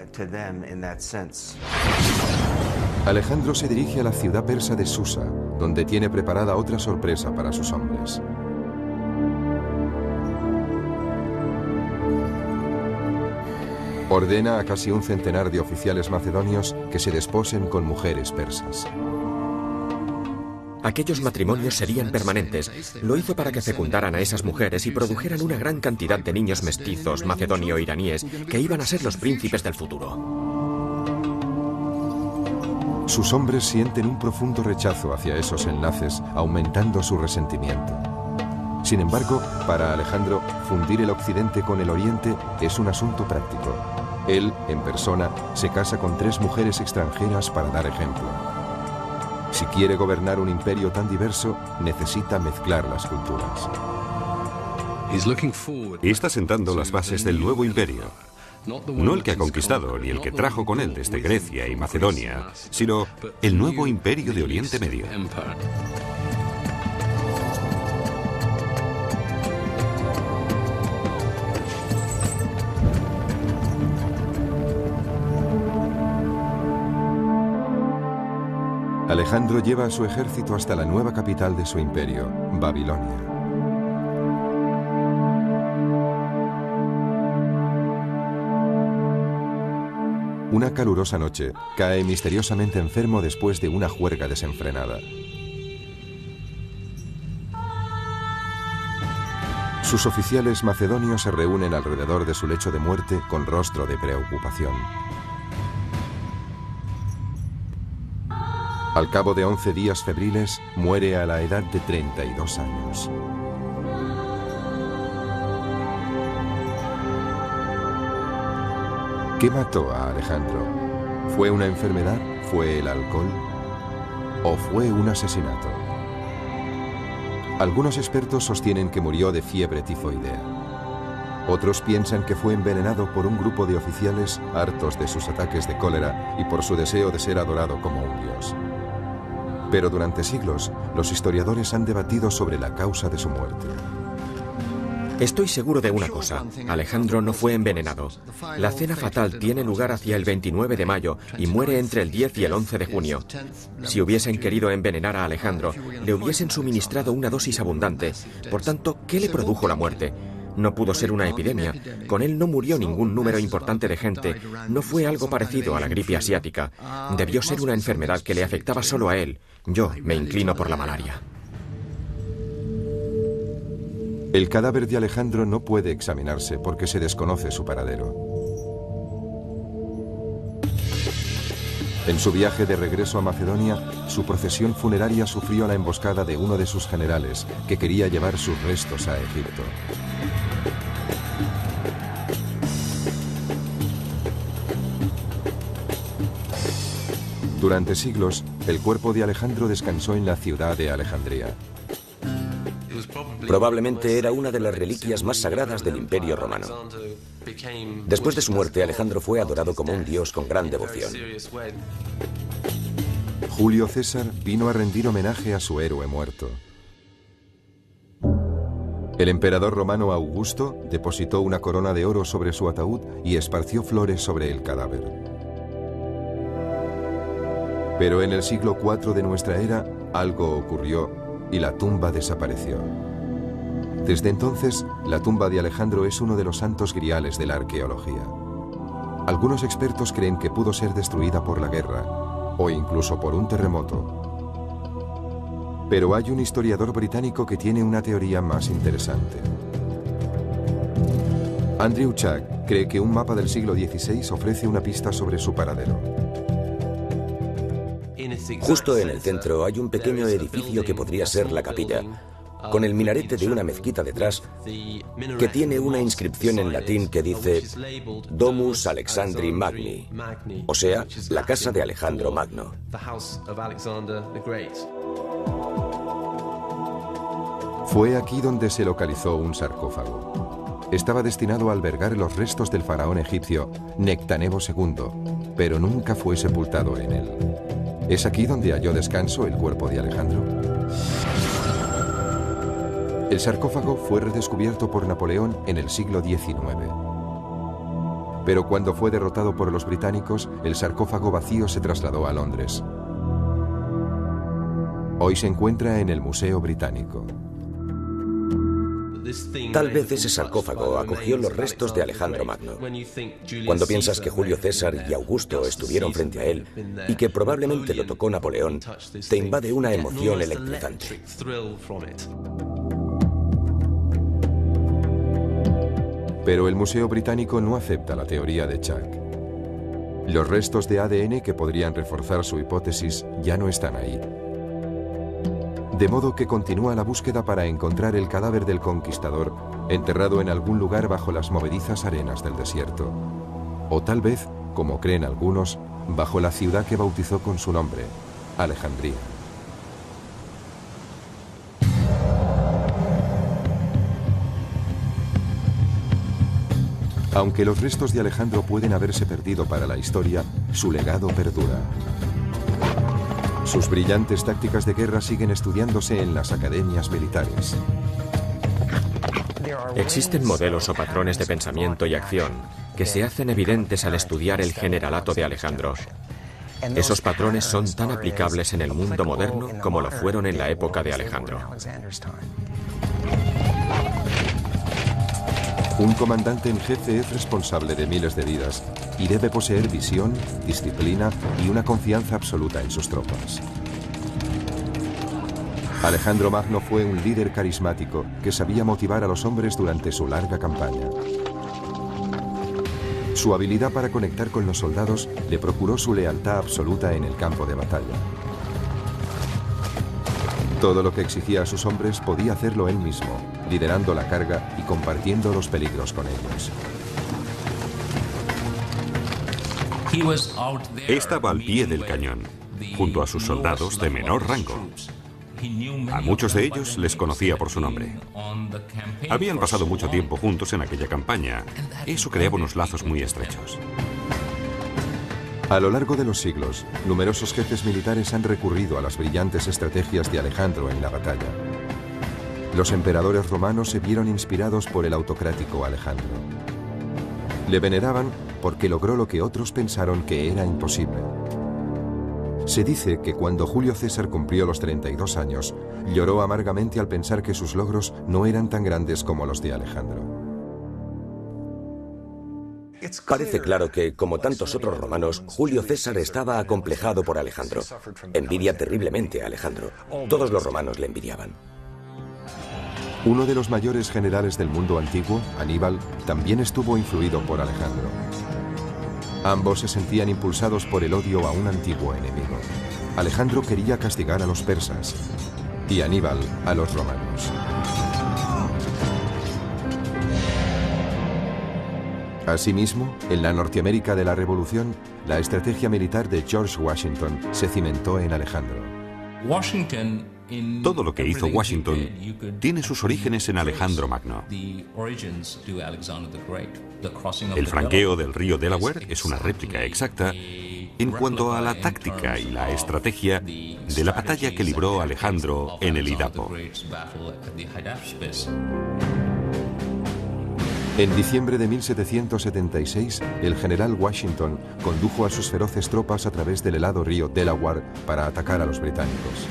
Alejandro se dirige a la ciudad persa de Susa, donde tiene preparada otra sorpresa para sus hombres. Ordena a casi un centenar de oficiales macedonios que se desposen con mujeres persas. Aquellos matrimonios serían permanentes. Lo hizo para que fecundaran a esas mujeres y produjeran una gran cantidad de niños mestizos macedonio-iraníes que iban a ser los príncipes del futuro. Sus hombres sienten un profundo rechazo hacia esos enlaces, aumentando su resentimiento. Sin embargo, para Alejandro, fundir el occidente con el oriente es un asunto práctico. Él, en persona, se casa con 3 mujeres extranjeras para dar ejemplo. Si quiere gobernar un imperio tan diverso, necesita mezclar las culturas. Y está sentando las bases del nuevo imperio. No el que ha conquistado, ni el que trajo con él desde Grecia y Macedonia, sino el nuevo imperio de Oriente Medio. Alejandro lleva a su ejército hasta la nueva capital de su imperio, Babilonia. Una calurosa noche, cae misteriosamente enfermo después de una juerga desenfrenada. Sus oficiales macedonios se reúnen alrededor de su lecho de muerte con rostro de preocupación. Al cabo de 11 días febriles, muere a la edad de 32 años. ¿Qué mató a Alejandro? ¿Fue una enfermedad? ¿Fue el alcohol? ¿O fue un asesinato? Algunos expertos sostienen que murió de fiebre tifoidea. Otros piensan que fue envenenado por un grupo de oficiales hartos de sus ataques de cólera y por su deseo de ser adorado como un dios. Pero durante siglos, los historiadores han debatido sobre la causa de su muerte. Estoy seguro de una cosa, Alejandro no fue envenenado. La cena fatal tiene lugar hacia el 29 de mayo y muere entre el 10 y el 11 de junio. Si hubiesen querido envenenar a Alejandro, le hubiesen suministrado una dosis abundante. Por tanto, ¿qué le produjo la muerte? No pudo ser una epidemia. Con él no murió ningún número importante de gente. No fue algo parecido a la gripe asiática. Debió ser una enfermedad que le afectaba solo a él. Yo me inclino por la malaria. El cadáver de Alejandro no puede examinarse porque se desconoce su paradero. En su viaje de regreso a Macedonia, su procesión funeraria sufrió la emboscada de uno de sus generales, que quería llevar sus restos a Egipto. Durante siglos, el cuerpo de Alejandro descansó en la ciudad de Alejandría. Probablemente era una de las reliquias más sagradas del Imperio Romano. Después de su muerte, Alejandro fue adorado como un dios con gran devoción. Julio César vino a rendir homenaje a su héroe muerto. El emperador romano Augusto depositó una corona de oro sobre su ataúd y esparció flores sobre el cadáver. Pero en el siglo IV de nuestra era, algo ocurrió y la tumba desapareció. Desde entonces, la tumba de Alejandro es uno de los santos griales de la arqueología. Algunos expertos creen que pudo ser destruida por la guerra o incluso por un terremoto. Pero hay un historiador británico que tiene una teoría más interesante. Andrew Chuck cree que un mapa del siglo XVI ofrece una pista sobre su paradero. Justo en el centro hay un pequeño edificio que podría ser la capilla, con el minarete de una mezquita detrás, que tiene una inscripción en latín que dice Domus Alexandri Magni, o sea, la casa de Alejandro Magno. Fue aquí donde se localizó un sarcófago. Estaba destinado a albergar los restos del faraón egipcio Nectanebo II, pero nunca fue sepultado en él. ¿Es aquí donde halló descanso el cuerpo de Alejandro? El sarcófago fue redescubierto por Napoleón en el siglo XIX. Pero cuando fue derrotado por los británicos, el sarcófago vacío se trasladó a Londres. Hoy se encuentra en el Museo Británico. Tal vez ese sarcófago acogió los restos de Alejandro Magno. Cuando piensas que Julio César y Augusto estuvieron frente a él y que probablemente lo tocó Napoleón, te invade una emoción electrizante. Pero el Museo Británico no acepta la teoría de Chuck. Los restos de ADN que podrían reforzar su hipótesis ya no están ahí. De modo que continúa la búsqueda para encontrar el cadáver del conquistador enterrado en algún lugar bajo las movedizas arenas del desierto. O tal vez, como creen algunos, bajo la ciudad que bautizó con su nombre, Alejandría. Aunque los restos de Alejandro pueden haberse perdido para la historia, su legado perdura. Sus brillantes tácticas de guerra siguen estudiándose en las academias militares. Existen modelos o patrones de pensamiento y acción que se hacen evidentes al estudiar el generalato de Alejandro. Esos patrones son tan aplicables en el mundo moderno como lo fueron en la época de Alejandro. Un comandante en jefe es responsable de miles de vidas y debe poseer visión, disciplina y una confianza absoluta en sus tropas. Alejandro Magno fue un líder carismático que sabía motivar a los hombres durante su larga campaña. Su habilidad para conectar con los soldados le procuró su lealtad absoluta en el campo de batalla. Todo lo que exigía a sus hombres podía hacerlo él mismo, liderando la carga y compartiendo los peligros con ellos. Estaba al pie del cañón, junto a sus soldados de menor rango. A muchos de ellos les conocía por su nombre. Habían pasado mucho tiempo juntos en aquella campaña. Eso creaba unos lazos muy estrechos. A lo largo de los siglos, numerosos jefes militares han recurrido a las brillantes estrategias de Alejandro en la batalla. Los emperadores romanos se vieron inspirados por el autocrático Alejandro. Le veneraban porque logró lo que otros pensaron que era imposible. Se dice que cuando Julio César cumplió los 32 años, lloró amargamente al pensar que sus logros no eran tan grandes como los de Alejandro. Parece claro que, como tantos otros romanos, Julio César estaba acomplejado por Alejandro. Envidia terriblemente a Alejandro. Todos los romanos le envidiaban. Uno de los mayores generales del mundo antiguo, Aníbal, también estuvo influido por Alejandro. Ambos se sentían impulsados por el odio a un antiguo enemigo. Alejandro quería castigar a los persas y Aníbal a los romanos. Asimismo, en la Norteamérica de la Revolución, la estrategia militar de George Washington se cimentó en Alejandro. Todo lo que hizo Washington tiene sus orígenes en Alejandro Magno. El franqueo del río Delaware es una réplica exacta en cuanto a la táctica y la estrategia de la batalla que libró Alejandro en el Idapo. En diciembre de 1776, el general Washington condujo a sus feroces tropas a través del helado río Delaware para atacar a los británicos.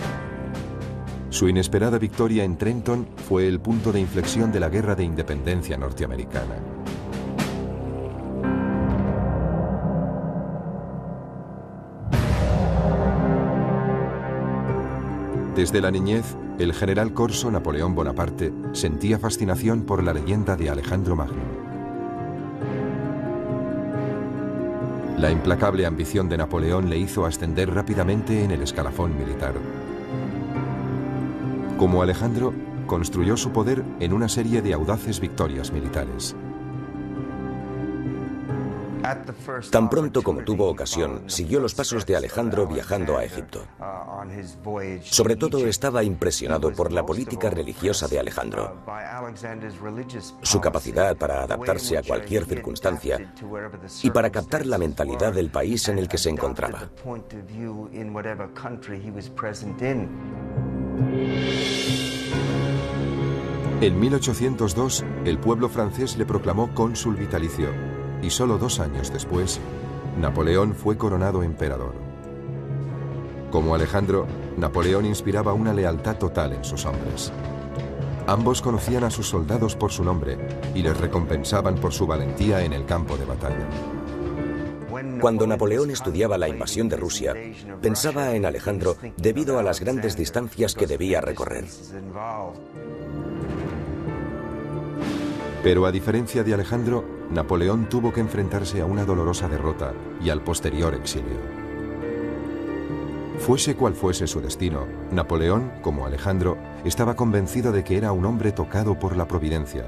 Su inesperada victoria en Trenton fue el punto de inflexión de la Guerra de Independencia norteamericana. Desde la niñez, el general corso Napoleón Bonaparte sentía fascinación por la leyenda de Alejandro Magno. La implacable ambición de Napoleón le hizo ascender rápidamente en el escalafón militar. Como Alejandro, construyó su poder en una serie de audaces victorias militares. Tan pronto como tuvo ocasión, siguió los pasos de Alejandro viajando a Egipto. Sobre todo estaba impresionado por la política religiosa de Alejandro, su capacidad para adaptarse a cualquier circunstancia y para captar la mentalidad del país en el que se encontraba. En 1802, el pueblo francés le proclamó cónsul vitalicio y solo 2 años después, Napoleón fue coronado emperador. Como Alejandro, Napoleón inspiraba una lealtad total en sus hombres. Ambos conocían a sus soldados por su nombre y les recompensaban por su valentía en el campo de batalla. Cuando Napoleón estudiaba la invasión de Rusia, pensaba en Alejandro debido a las grandes distancias que debía recorrer. Pero a diferencia de Alejandro, Napoleón tuvo que enfrentarse a una dolorosa derrota y al posterior exilio. Fuese cual fuese su destino, Napoleón, como Alejandro, estaba convencido de que era un hombre tocado por la providencia.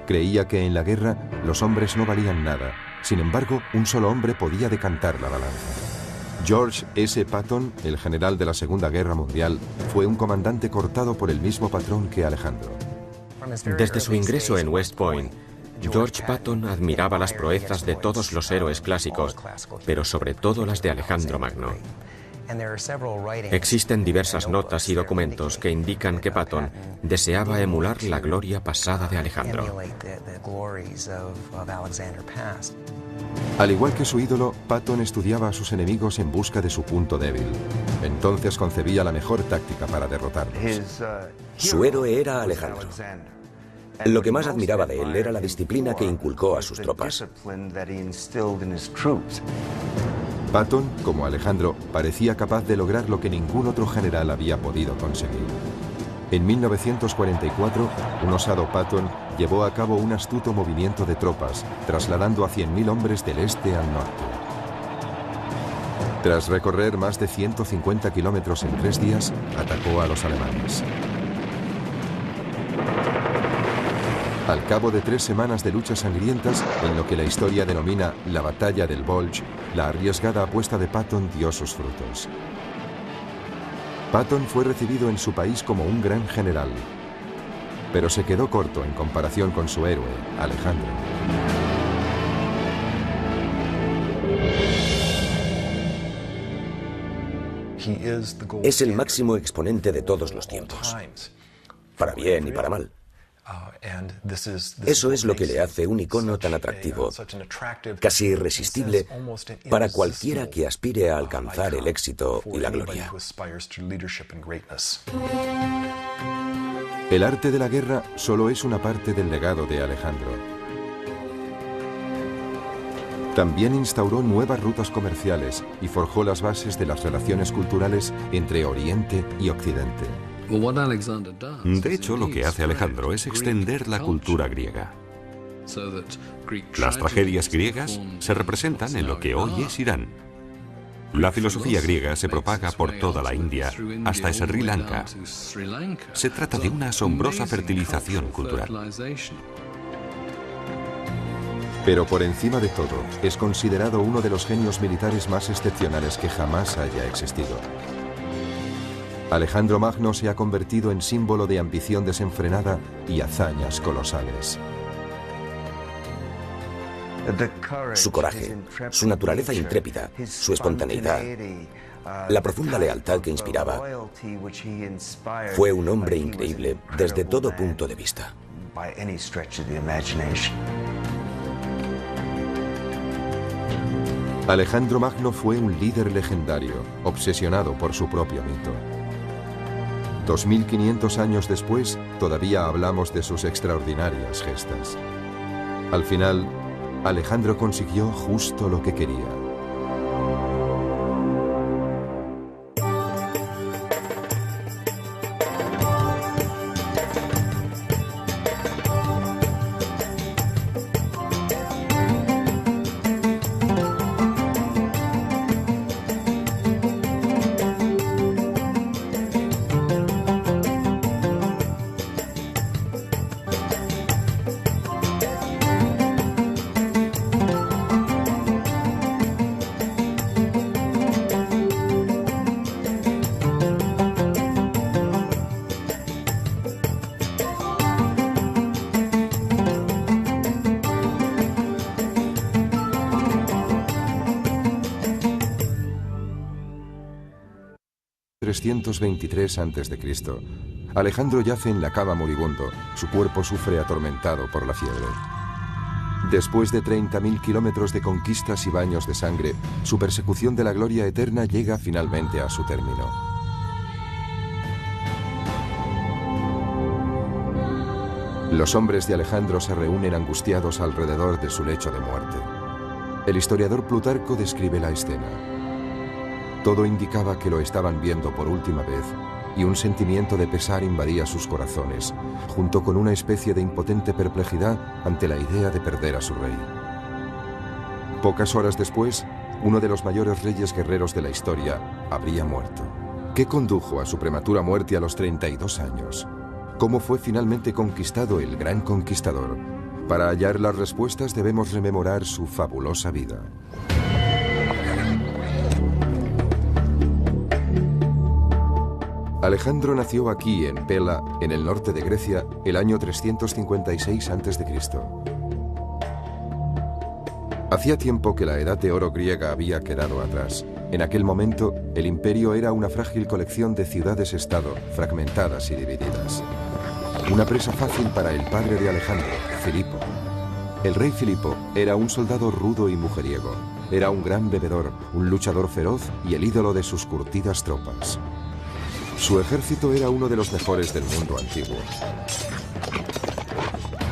Creía que en la guerra los hombres no valían nada. Sin embargo, un solo hombre podía decantar la balanza. George S. Patton, el general de la Segunda Guerra Mundial, fue un comandante cortado por el mismo patrón que Alejandro. Desde su ingreso en West Point, George Patton admiraba las proezas de todos los héroes clásicos, pero sobre todo las de Alejandro Magno. Existen diversas notas y documentos que indican que Patton deseaba emular la gloria pasada de Alejandro. Al igual que su ídolo, Patton estudiaba a sus enemigos en busca de su punto débil. Entonces concebía la mejor táctica para derrotarlos. Su héroe era Alejandro. Lo que más admiraba de él era la disciplina que inculcó a sus tropas. Patton, como Alejandro, parecía capaz de lograr lo que ningún otro general había podido conseguir. En 1944, un osado Patton llevó a cabo un astuto movimiento de tropas, trasladando a 100.000 hombres del este al norte. Tras recorrer más de 150 kilómetros en 3 días, atacó a los alemanes. Al cabo de 3 semanas de luchas sangrientas, en lo que la historia denomina la Batalla del Bulge, la arriesgada apuesta de Patton dio sus frutos. Patton fue recibido en su país como un gran general, pero se quedó corto en comparación con su héroe, Alejandro. Es el máximo exponente de todos los tiempos, para bien y para mal. Eso es lo que le hace un icono tan atractivo, casi irresistible para cualquiera que aspire a alcanzar el éxito y la gloria. El arte de la guerra solo es una parte del legado de Alejandro. También instauró nuevas rutas comerciales y forjó las bases de las relaciones culturales entre Oriente y Occidente. De hecho, lo que hace Alejandro es extender la cultura griega. Las tragedias griegas se representan en lo que hoy es Irán. La filosofía griega se propaga por toda la India hasta Sri Lanka. Se trata de una asombrosa fertilización cultural. Pero por encima de todo, es considerado uno de los genios militares más excepcionales que jamás haya existido. Alejandro Magno se ha convertido en símbolo de ambición desenfrenada y hazañas colosales. Su coraje, su naturaleza intrépida, su espontaneidad, la profunda lealtad que inspiraba, fue un hombre increíble desde todo punto de vista. Alejandro Magno fue un líder legendario, obsesionado por su propio mito. 2500 años después, todavía hablamos de sus extraordinarias gestas. Al final, Alejandro consiguió justo lo que quería. En 323 a.C., Alejandro yace en la cava moribundo, su cuerpo sufre atormentado por la fiebre. Después de 30.000 kilómetros de conquistas y baños de sangre, su persecución de la gloria eterna llega finalmente a su término. Los hombres de Alejandro se reúnen angustiados alrededor de su lecho de muerte. El historiador Plutarco describe la escena. Todo indicaba que lo estaban viendo por última vez, y un sentimiento de pesar invadía sus corazones, junto con una especie de impotente perplejidad ante la idea de perder a su rey. Pocas horas después, uno de los mayores reyes guerreros de la historia habría muerto. ¿Qué condujo a su prematura muerte a los 32 años? ¿Cómo fue finalmente conquistado el gran conquistador? Para hallar las respuestas debemos rememorar su fabulosa vida. Alejandro nació aquí, en Pella, en el norte de Grecia, el año 356 a.C. Hacía tiempo que la edad de oro griega había quedado atrás. En aquel momento, el imperio era una frágil colección de ciudades-estado, fragmentadas y divididas. Una presa fácil para el padre de Alejandro, Filipo. El rey Filipo era un soldado rudo y mujeriego. Era un gran bebedor, un luchador feroz y el ídolo de sus curtidas tropas. Su ejército era uno de los mejores del mundo antiguo.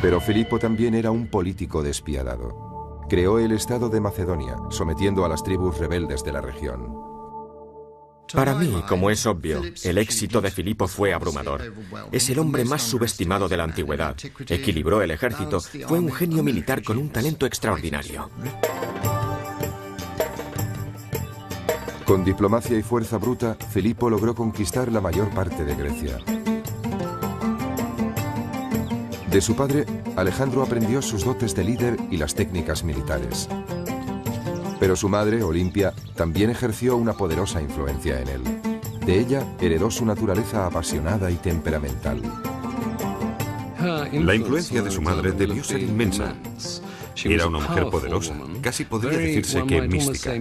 Pero Filipo también era un político despiadado. Creó el Estado de Macedonia, sometiendo a las tribus rebeldes de la región. Para mí, como es obvio, el éxito de Filipo fue abrumador. Es el hombre más subestimado de la antigüedad. Equilibró el ejército, fue un genio militar con un talento extraordinario. Con diplomacia y fuerza bruta, Filipo logró conquistar la mayor parte de Grecia. De su padre, Alejandro aprendió sus dotes de líder y las técnicas militares. Pero su madre, Olimpia, también ejerció una poderosa influencia en él. De ella heredó su naturaleza apasionada y temperamental. La influencia de su madre debió ser inmensa. Era una mujer poderosa, casi podría decirse que mística.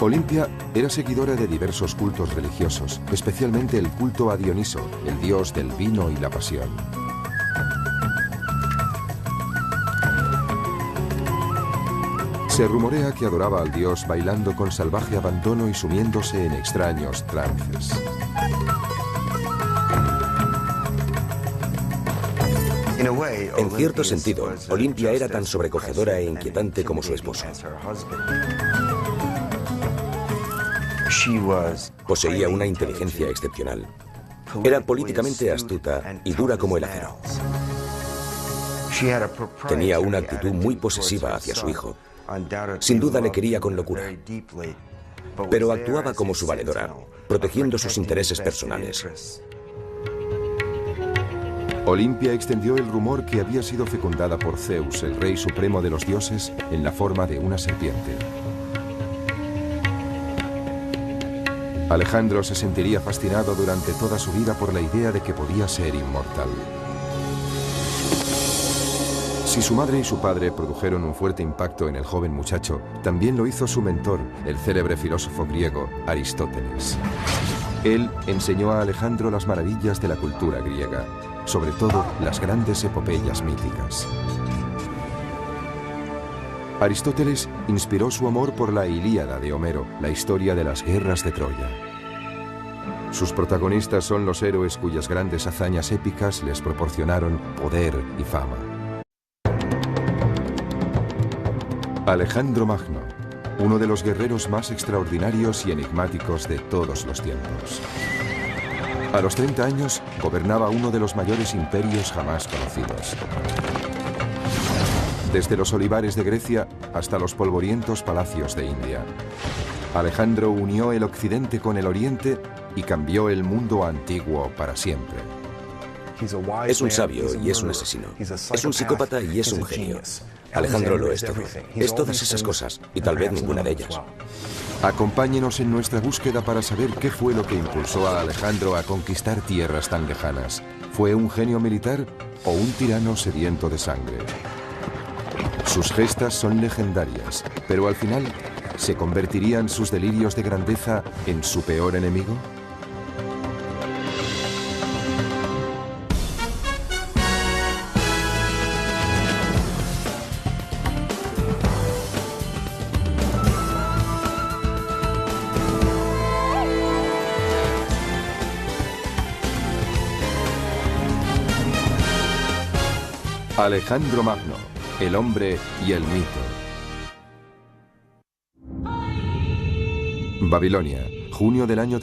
Olimpia era seguidora de diversos cultos religiosos, especialmente el culto a Dioniso, el dios del vino y la pasión. Se rumorea que adoraba al dios bailando con salvaje abandono y sumiéndose en extraños trances. En cierto sentido, Olimpia era tan sobrecogedora e inquietante como su esposo. Poseía una inteligencia excepcional. Era políticamente astuta y dura como el acero. Tenía una actitud muy posesiva hacia su hijo. Sin duda le quería con locura, pero actuaba como su valedora, protegiendo sus intereses personales. Olimpia extendió el rumor que había sido fecundada por Zeus, el rey supremo de los dioses, en la forma de una serpiente. Alejandro se sentiría fascinado durante toda su vida por la idea de que podía ser inmortal. Si su madre y su padre produjeron un fuerte impacto en el joven muchacho, también lo hizo su mentor, el célebre filósofo griego Aristóteles. Él enseñó a Alejandro las maravillas de la cultura griega, sobre todo las grandes epopeyas míticas. Aristóteles inspiró su amor por la Ilíada de Homero, la historia de las guerras de Troya. Sus protagonistas son los héroes cuyas grandes hazañas épicas les proporcionaron poder y fama. Alejandro Magno, uno de los guerreros más extraordinarios y enigmáticos de todos los tiempos. A los 30 años, gobernaba uno de los mayores imperios jamás conocidos. Desde los olivares de Grecia hasta los polvorientos palacios de India. Alejandro unió el occidente con el oriente y cambió el mundo antiguo para siempre. Es un sabio y es un asesino. Es un psicópata y es un genio. Alejandro lo es todo. Es todas esas cosas, y tal vez ninguna de ellas. Acompáñenos en nuestra búsqueda para saber qué fue lo que impulsó a Alejandro a conquistar tierras tan lejanas. ¿Fue un genio militar o un tirano sediento de sangre? Sus gestas son legendarias, pero al final, ¿se convertirían sus delirios de grandeza en su peor enemigo? Alejandro Magno, el hombre y el mito. Babilonia, junio del año...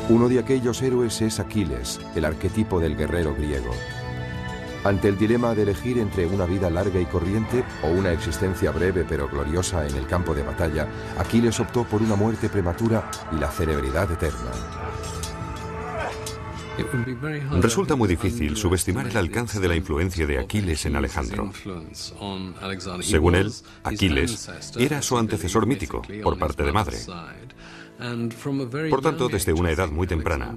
Uno de aquellos héroes es Aquiles, el arquetipo del guerrero griego. Ante el dilema de elegir entre una vida larga y corriente o una existencia breve pero gloriosa en el campo de batalla, Aquiles optó por una muerte prematura y la celebridad eterna. Resulta muy difícil subestimar el alcance de la influencia de Aquiles en Alejandro. Según él, Aquiles era su antecesor mítico, por parte de madre. Por tanto, desde una edad muy temprana,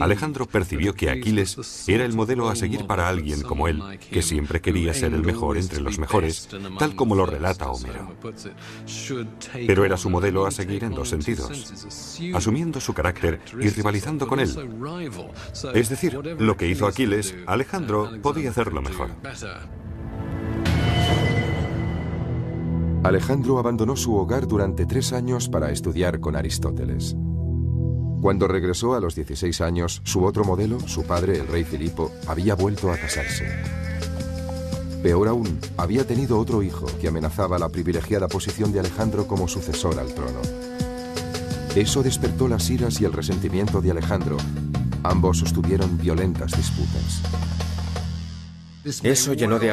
Alejandro percibió que Aquiles era el modelo a seguir para alguien como él, que siempre quería ser el mejor entre los mejores, tal como lo relata Homero. Pero era su modelo a seguir en dos sentidos, asumiendo su carácter y rivalizando con él. Es decir, lo que hizo Aquiles, Alejandro podía hacerlo mejor. Alejandro abandonó su hogar durante 3 años para estudiar con Aristóteles. Cuando regresó a los 16 años, su otro modelo, su padre, el rey Filipo, había vuelto a casarse. Peor aún, había tenido otro hijo que amenazaba la privilegiada posición de Alejandro como sucesor al trono. Eso despertó las iras y el resentimiento de Alejandro. Ambos sostuvieron violentas disputas. Eso llenó de